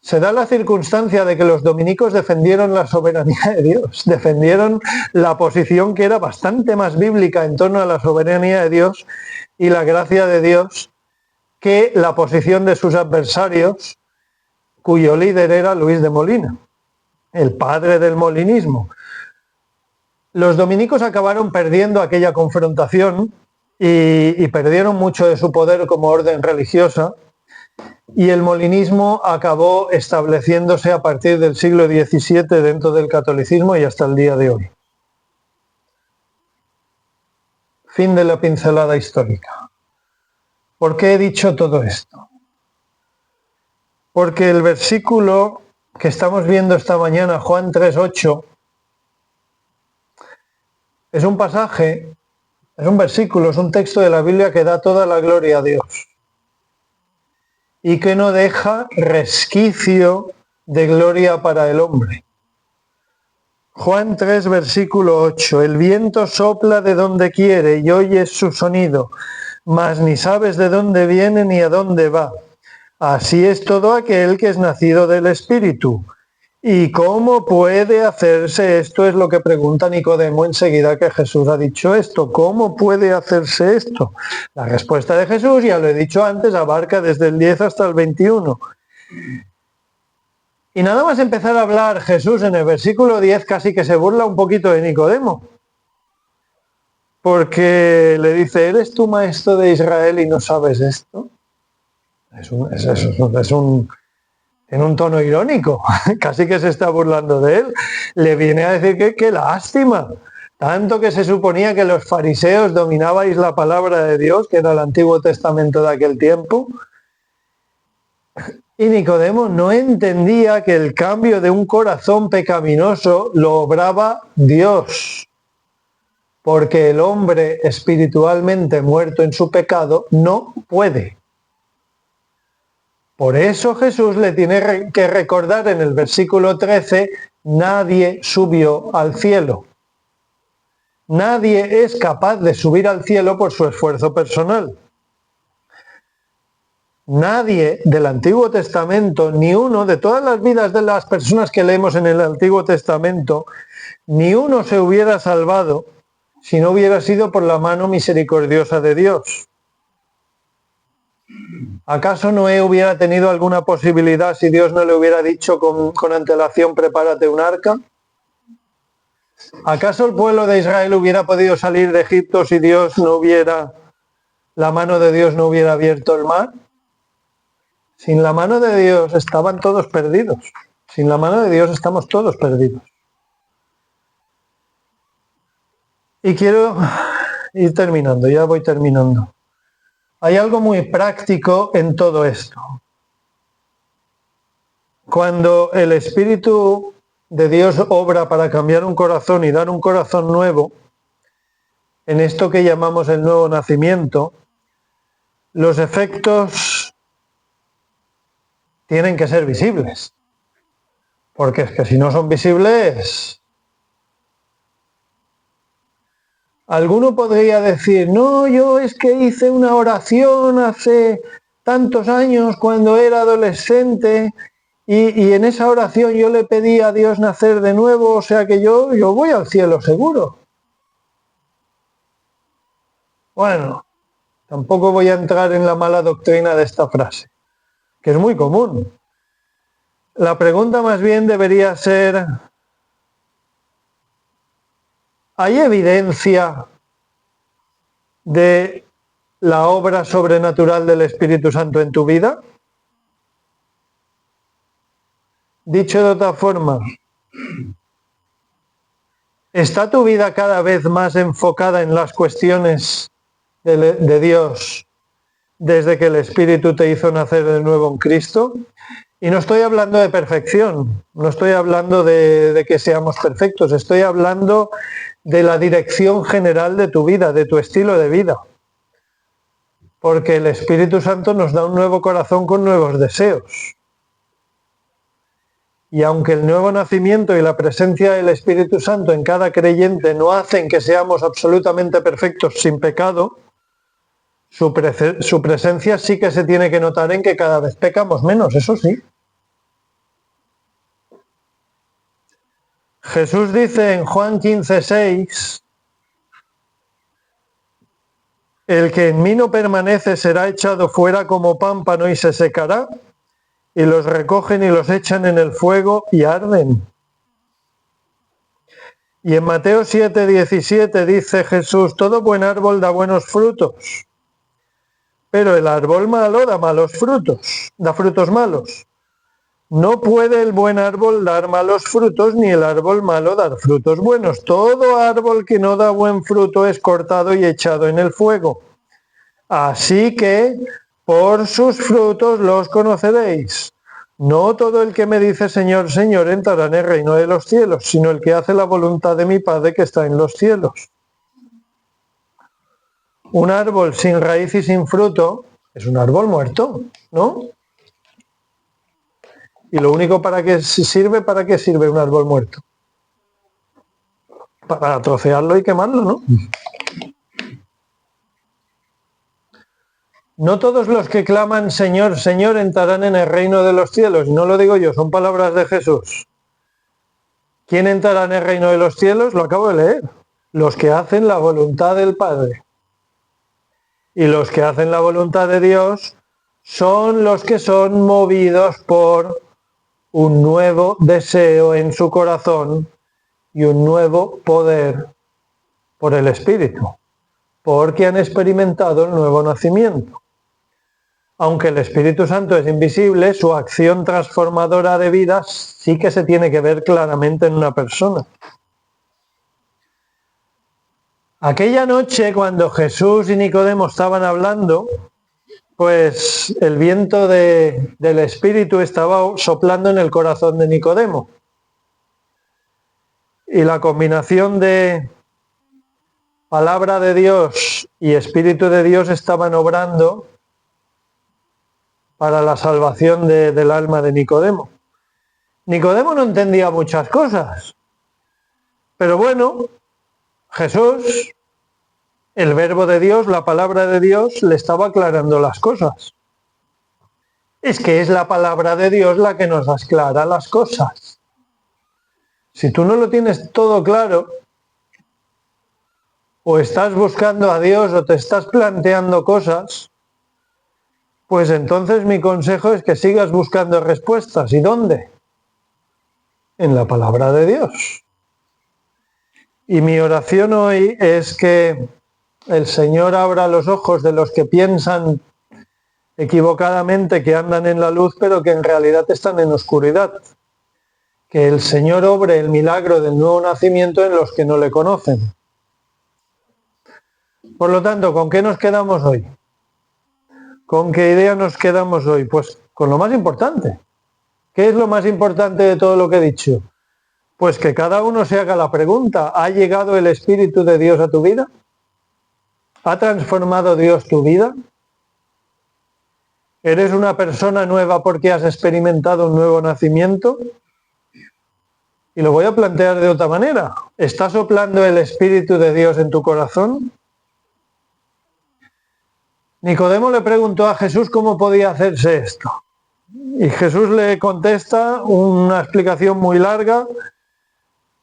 Speaker 1: se da la circunstancia de que los dominicos defendieron la soberanía de Dios, defendieron la posición que era bastante más bíblica en torno a la soberanía de Dios y la gracia de Dios que la posición de sus adversarios, cuyo líder era Luis de Molina, el padre del molinismo. Los dominicos acabaron perdiendo aquella confrontación y perdieron mucho de su poder como orden religiosa, y el molinismo acabó estableciéndose a partir del siglo XVII dentro del catolicismo y hasta el día de hoy. Fin de la pincelada histórica. ¿Por qué he dicho todo esto? Porque el versículo que estamos viendo esta mañana, Juan 3:8, es un pasaje, es un versículo, es un texto de la Biblia que da toda la gloria a Dios y que no deja resquicio de gloria para el hombre. Juan 3, versículo 8, el viento sopla de donde quiere y oyes su sonido, mas ni sabes de dónde viene ni a dónde va. Así es todo aquel que es nacido del Espíritu. ¿Y cómo puede hacerse esto? Es lo que pregunta Nicodemo enseguida que Jesús ha dicho esto. ¿Cómo puede hacerse esto? La respuesta de Jesús, ya lo he dicho antes, abarca desde el 10 hasta el 21. Y nada más empezar a hablar Jesús en el versículo 10 casi que se burla un poquito de Nicodemo. Porque le dice, ¿eres tú maestro de Israel y no sabes esto? En un tono irónico, casi que se está burlando de él. Le viene a decir que qué lástima. Tanto que se suponía que los fariseos dominabais la palabra de Dios, que era el Antiguo Testamento de aquel tiempo. Y Nicodemo no entendía que el cambio de un corazón pecaminoso lo obraba Dios. Porque el hombre espiritualmente muerto en su pecado no puede. Por eso Jesús le tiene que recordar en el versículo 13, nadie subió al cielo. Nadie es capaz de subir al cielo por su esfuerzo personal. Nadie del Antiguo Testamento, ni uno de todas las vidas de las personas que leemos en el Antiguo Testamento, ni uno se hubiera salvado si no hubiera sido por la mano misericordiosa de Dios. ¿Acaso Noé hubiera tenido alguna posibilidad si Dios no le hubiera dicho con antelación, prepárate un arca? ¿Acaso el pueblo de Israel hubiera podido salir de Egipto si la mano de Dios no hubiera abierto el mar? Sin la mano de Dios estaban todos perdidos. Sin la mano de Dios estamos todos perdidos. Y quiero ir terminando, ya voy terminando. Hay algo muy práctico en todo esto. Cuando el Espíritu de Dios obra para cambiar un corazón y dar un corazón nuevo, en esto que llamamos el nuevo nacimiento, los efectos tienen que ser visibles. Porque es que si no son visibles, alguno podría decir, no, yo es que hice una oración hace tantos años cuando era adolescente y en esa oración yo le pedí a Dios nacer de nuevo, o sea que yo voy al cielo seguro. Bueno, tampoco voy a entrar en la mala doctrina de esta frase, que es muy común. La pregunta más bien debería ser, ¿hay evidencia de la obra sobrenatural del Espíritu Santo en tu vida? Dicho de otra forma, ¿está tu vida cada vez más enfocada en las cuestiones de Dios desde que el Espíritu te hizo nacer de nuevo en Cristo? Y no estoy hablando de perfección, no estoy hablando de que seamos perfectos, estoy hablando de la dirección general de tu vida, de tu estilo de vida. Porque el Espíritu Santo nos da un nuevo corazón con nuevos deseos. Y aunque el nuevo nacimiento y la presencia del Espíritu Santo en cada creyente no hacen que seamos absolutamente perfectos sin pecado, su presencia sí que se tiene que notar en que cada vez pecamos menos, eso sí. Jesús dice en Juan 15:6, el que en mí no permanece será echado fuera como pámpano y se secará, y los recogen y los echan en el fuego y arden. Y en Mateo 7:17 dice Jesús, todo buen árbol da buenos frutos, pero el árbol malo da malos frutos, da frutos malos. No puede el buen árbol dar malos frutos, ni el árbol malo dar frutos buenos. Todo árbol que no da buen fruto es cortado y echado en el fuego. Así que por sus frutos los conoceréis. No todo el que me dice Señor, Señor entrará en el reino de los cielos, sino el que hace la voluntad de mi Padre que está en los cielos. Un árbol sin raíz y sin fruto es un árbol muerto, ¿no? Y lo único ¿para qué sirve un árbol muerto? Para trocearlo y quemarlo, ¿no? No todos los que claman Señor, Señor entrarán en el reino de los cielos. No lo digo yo, son palabras de Jesús. ¿Quién entrará en el reino de los cielos? Lo acabo de leer. Los que hacen la voluntad del Padre. Y los que hacen la voluntad de Dios son los que son movidos por un nuevo deseo en su corazón y un nuevo poder por el Espíritu, porque han experimentado el nuevo nacimiento. Aunque el Espíritu Santo es invisible, su acción transformadora de vidas sí que se tiene que ver claramente en una persona. Aquella noche, cuando Jesús y Nicodemo estaban hablando, pues el viento del Espíritu estaba soplando en el corazón de Nicodemo. Y la combinación de palabra de Dios y Espíritu de Dios estaban obrando para la salvación del alma de Nicodemo. Nicodemo no entendía muchas cosas, pero bueno, Jesús, el verbo de Dios, la palabra de Dios, le estaba aclarando las cosas. Es que es la palabra de Dios la que nos aclara las cosas. Si tú no lo tienes todo claro, o estás buscando a Dios o te estás planteando cosas, pues entonces mi consejo es que sigas buscando respuestas. ¿Y dónde? En la palabra de Dios. Y mi oración hoy es que el Señor abra los ojos de los que piensan equivocadamente que andan en la luz, pero que en realidad están en oscuridad. Que el Señor obre el milagro del nuevo nacimiento en los que no le conocen. Por lo tanto, ¿con qué nos quedamos hoy? ¿Con qué idea nos quedamos hoy? Pues con lo más importante. ¿Qué es lo más importante de todo lo que he dicho? Pues que cada uno se haga la pregunta, ¿ha llegado el Espíritu de Dios a tu vida? ¿Ha transformado Dios tu vida? ¿Eres una persona nueva porque has experimentado un nuevo nacimiento? Y lo voy a plantear de otra manera. ¿Está soplando el Espíritu de Dios en tu corazón? Nicodemo le preguntó a Jesús cómo podía hacerse esto. Y Jesús le contesta una explicación muy larga,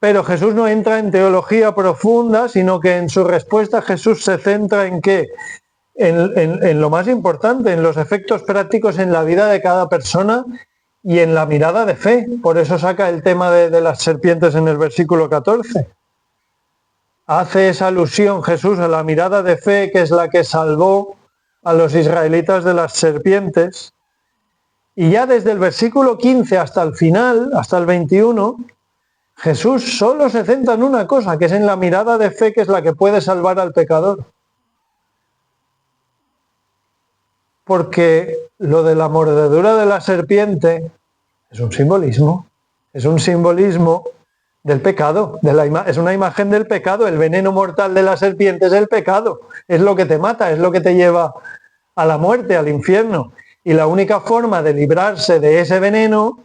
Speaker 1: pero Jesús no entra en teología profunda, sino que en su respuesta Jesús se centra en ¿qué? En lo más importante, en los efectos prácticos en la vida de cada persona y en la mirada de fe. Por eso saca el tema de las serpientes en el versículo 14. Hace esa alusión Jesús a la mirada de fe, que es la que salvó a los israelitas de las serpientes. Y ya desde el versículo 15 hasta el final, hasta el 21, Jesús solo se centra en una cosa, que es en la mirada de fe, que es la que puede salvar al pecador. Porque lo de la mordedura de la serpiente es un simbolismo del pecado, es una imagen del pecado. El veneno mortal de la serpiente es el pecado, es lo que te mata, es lo que te lleva a la muerte, al infierno. Y la única forma de librarse de ese veneno,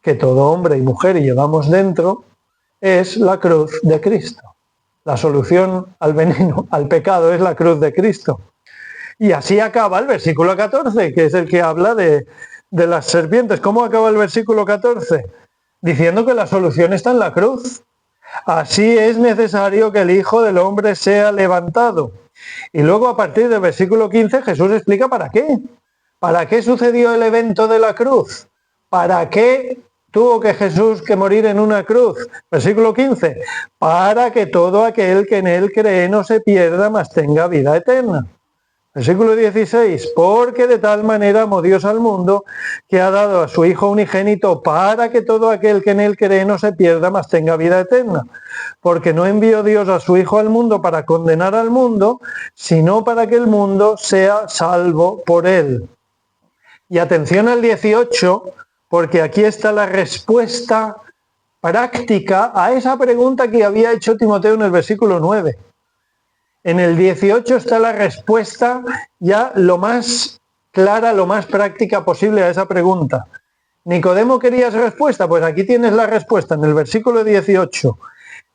Speaker 1: que todo hombre y mujer llevamos dentro, es la cruz de Cristo. La solución al veneno, al pecado, es la cruz de Cristo. Y así acaba el versículo 14, que es el que habla de las serpientes. ¿Cómo acaba el versículo 14? Diciendo que la solución está en la cruz. Así es necesario que el Hijo del Hombre sea levantado. Y luego a partir del versículo 15 Jesús explica para qué. ¿Para qué sucedió el evento de la cruz? ¿Para qué tuvo que Jesús que morir en una cruz? Versículo 15. Para que todo aquel que en él cree no se pierda, mas tenga vida eterna. Versículo 16, porque de tal manera amó Dios al mundo que ha dado a su Hijo unigénito para que todo aquel que en él cree no se pierda, mas tenga vida eterna. Porque no envió Dios a su Hijo al mundo para condenar al mundo, sino para que el mundo sea salvo por él. Y atención al 18, porque aquí está la respuesta práctica a esa pregunta que había hecho Timoteo en el versículo 9. En el 18 está la respuesta ya lo más clara, lo más práctica posible a esa pregunta. Nicodemo, ¿querías respuesta? Pues aquí tienes la respuesta en el versículo 18.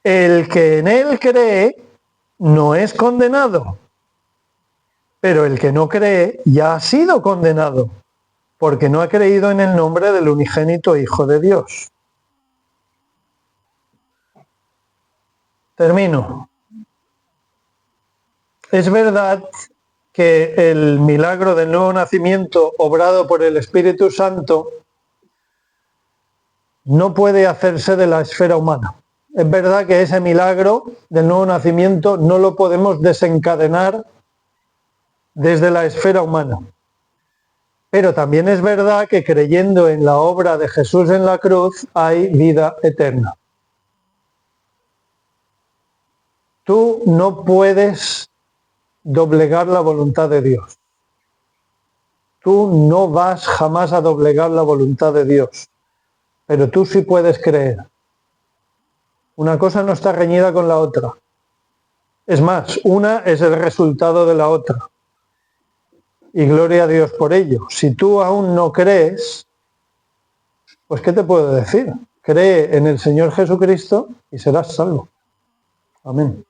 Speaker 1: El que en él cree no es condenado, pero el que no cree ya ha sido condenado, porque no ha creído en el nombre del unigénito Hijo de Dios. Termino. Es verdad que el milagro del nuevo nacimiento obrado por el Espíritu Santo no puede hacerse de la esfera humana. Es verdad que ese milagro del nuevo nacimiento no lo podemos desencadenar desde la esfera humana. Pero también es verdad que creyendo en la obra de Jesús en la cruz hay vida eterna. Tú no puedes doblegar la voluntad de Dios. Tú no vas jamás a doblegar la voluntad de Dios, pero tú sí puedes creer. Una cosa no está reñida con la otra. Es más, una es el resultado de la otra. Y gloria a Dios por ello. Si tú aún no crees, pues ¿qué te puedo decir? Cree en el Señor Jesucristo y serás salvo. Amén.